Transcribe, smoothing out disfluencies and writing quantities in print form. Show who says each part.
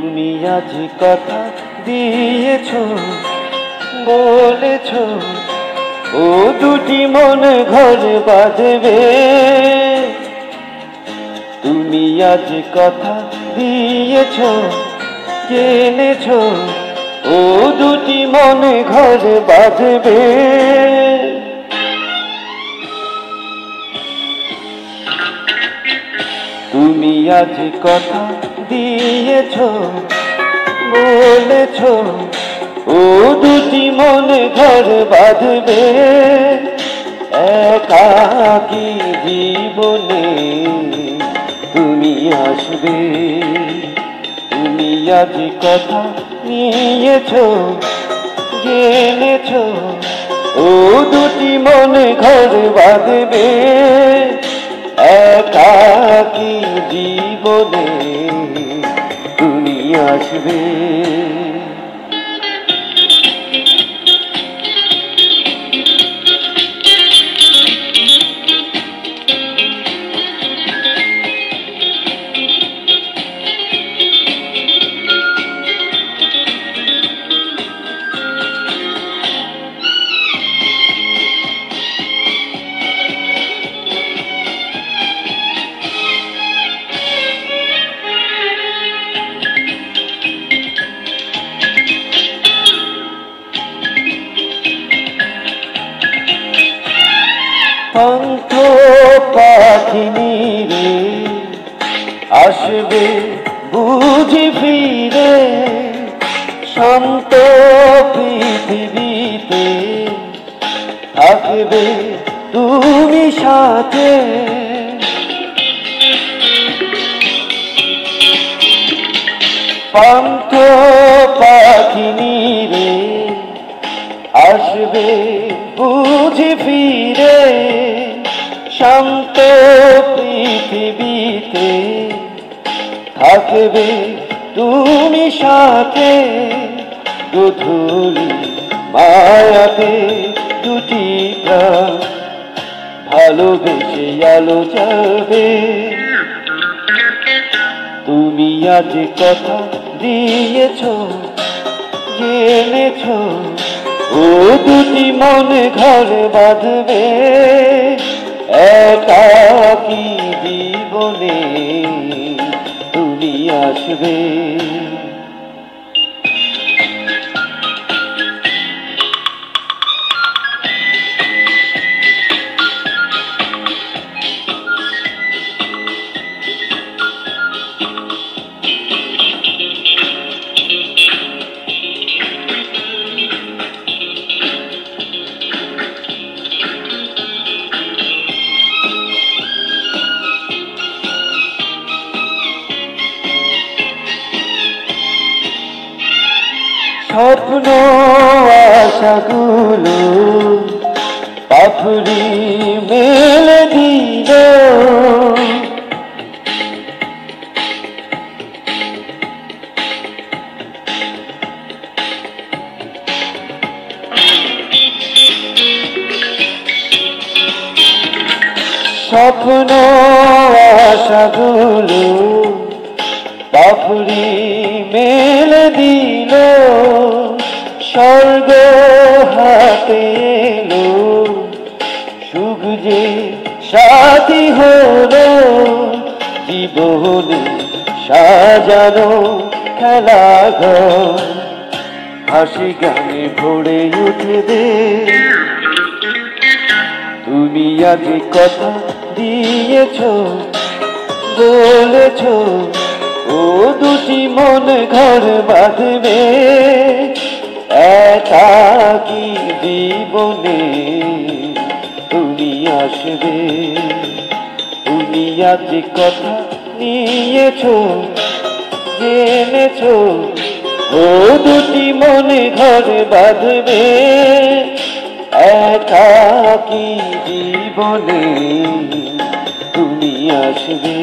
Speaker 1: তুমি আজ কথা দিয়েছ, বলেছ ও দুটি মন ঘর বাঁধবে। তুমি আজ কথা দিয়েছ, জেনেছ ও দুটি মন ঘর বাঁধবে। তুমি আজ কথা দিয়েছ, বলেছ ও দুটি মন ঘর বাঁধবে। একাকী জীবনে তুমি আসবে। তুমি আজ কথা নিয়েছ, জেনেছ ও দুটি মন ঘর বাঁধবে। একাকী জীবনে তুমি আসবে। পান্থ পাখিনি রে আসবে বুঝি ফিরে। শান্ত পৃথিবীতে থাকবে তুমি সাথে। পান্থ পাখিনি রে আসবে বুঝি ফিরে। শান্ত পৃথিবীতে থাকবে তুমি সাথে। গধূলি মায়াতে দুটি প্রাণ ভালোবেসে আলো যাবে। তুমি আজ কথা দিয়েছ, জেনেছ ও দুটি মন ঘর বাঁধবে। একাকী জীবনে তুমি আসবে। স্বপ্ন আশাগুলো পাপড়ি মেলে দিল। স্বপ্ন আশাগুলো পাপড়ি মেলে দিল। স্বর্গ হাতে এলো, সুখ যে সাথী হলো। জীবনে সাজানো খেলাঘর হাসি গানে ভরে উঠবে। তুমি আজ কথা দিয়েছ, বলেছ ও দুটি মন ঘর বাঁধবে। একাকী জীবনে তুমি আসবে। তুমি আজ কথা নিয়েছ, জেনেছ ও দুটি মন ঘর বাঁধবে। একাকী জীবনে তুমি আসবে।